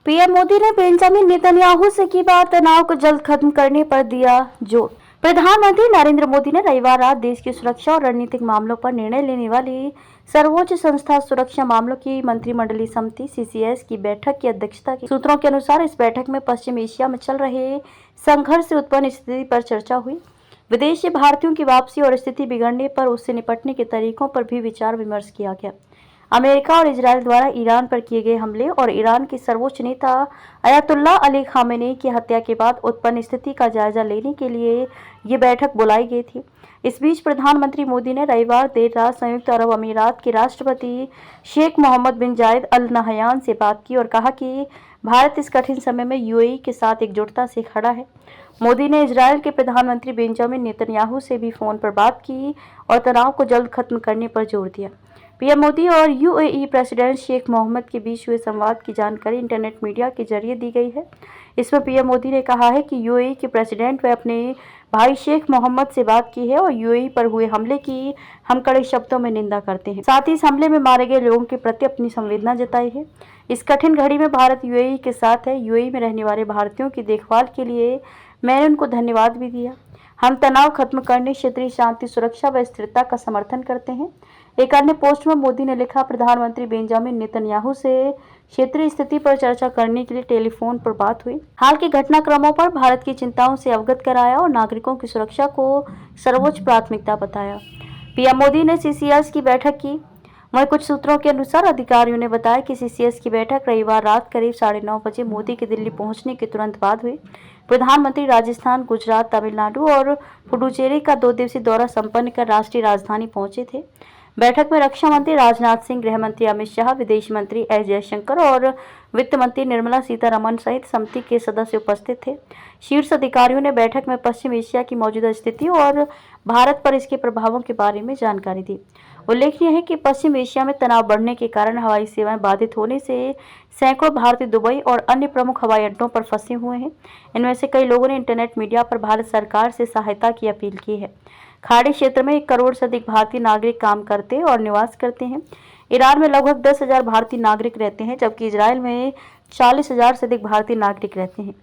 PM Modi ने Benjamin Netanyahu से की बात, तनाव को जल्द खत्म करने पर दिया जोर। प्रधानमंत्री नरेंद्र मोदी ने रविवार रात देश की सुरक्षा और रणनीतिक मामलों पर निर्णय लेने वाली सर्वोच्च संस्था सुरक्षा मामलों की मंत्रिमंडलीय समिति (सीसीएस) की बैठक की अध्यक्षता की। सूत्रों के अनुसार इस बैठक में पश्चिम एशिया में चल रहे संघर्ष से उत्पन्न स्थिति पर चर्चा हुई। विदेश से भारतीयों की वापसी और स्थिति बिगड़ने पर उससे निपटने के तरीकों पर भी विचार विमर्श किया गया। अमेरिका और इजरायल द्वारा ईरान पर किए गए हमले और ईरान के सर्वोच्च नेता अयतुल्लाह अली खामेनी की हत्या के बाद उत्पन्न स्थिति का जायजा लेने के लिए ये बैठक बुलाई गई थी। इस बीच प्रधानमंत्री मोदी ने रविवार देर रात संयुक्त अरब अमीरात के राष्ट्रपति शेख मोहम्मद बिन जायद अल नहयान से बात की और कहा कि भारत इस कठिन समय में यूएई के साथ एकजुटता से खड़ा है। मोदी ने इजरायल के प्रधानमंत्री बेंजामिन नेतन्याहू से भी फोन पर बात की और तनाव को जल्द खत्म करने पर जोर दिया। पीएम मोदी और यूएई प्रेसिडेंट शेख मोहम्मद के बीच हुए संवाद की जानकारी इंटरनेट मीडिया के जरिए दी गई है। इसमें पीएम मोदी ने कहा है कि यूएई के प्रेसिडेंट व अपने भाई शेख मोहम्मद से बात की है और यूएई पर हुए हमले की हम कड़े शब्दों में निंदा करते हैं। साथ ही इस हमले में मारे गए लोगों के प्रति अपनी संवेदना जताई है। इस कठिन घड़ी में भारत यूएई के साथ है। यूएई में रहने वाले भारतीयों की देखभाल के लिए मैंने उनको धन्यवाद भी दिया। हम तनाव खत्म करने, क्षेत्रीय शांति, सुरक्षा व स्थिरता का समर्थन करते हैं। एक अन्य पोस्ट में मोदी ने लिखा, प्रधानमंत्री बेंजामिन नेतन्याहू से क्षेत्रीय स्थिति पर चर्चा करने के लिए टेलीफोन पर बात हुई। हाल के घटनाक्रमों पर भारत की चिंताओं से अवगत कराया और नागरिकों की सुरक्षा को सर्वोच्च प्राथमिकता बताया। पीएम मोदी ने सीसीएस की बैठक की। वहीं कुछ सूत्रों के अनुसार अधिकारियों ने बताया कि सीसीएस की बैठक रविवार रात करीब 9:30 बजे मोदी के दिल्ली पहुंचने के तुरंत बाद हुई। प्रधानमंत्री राजस्थान, गुजरात, तमिलनाडु और पुडुचेरी का 2 दिवसीय दौरा संपन्न कर राष्ट्रीय राजधानी पहुंचे थे। बैठक में रक्षा मंत्री राजनाथ सिंह, गृह मंत्री अमित शाह, विदेश मंत्री एस जयशंकर और वित्त मंत्री निर्मला सीतारमण सहित समिति के सदस्य उपस्थित थे। शीर्ष अधिकारियों ने बैठक में पश्चिम एशिया की मौजूदा स्थिति और भारत पर इसके प्रभावों के बारे में जानकारी दी। उल्लेखनीय है कि पश्चिम एशिया में तनाव बढ़ने के कारण हवाई सेवाएं बाधित होने से सैकड़ों भारतीय दुबई और अन्य प्रमुख हवाई अड्डों पर फंसे हुए हैं। इनमें से कई लोगों ने इंटरनेट मीडिया पर भारत सरकार से सहायता की अपील की है। खाड़ी क्षेत्र में 1 करोड़ से अधिक भारतीय नागरिक काम करते और निवास करते हैं। ईरान में लगभग 10,000 भारतीय नागरिक रहते हैं, जबकि इजरायल में 40,000 से अधिक भारतीय नागरिक रहते हैं।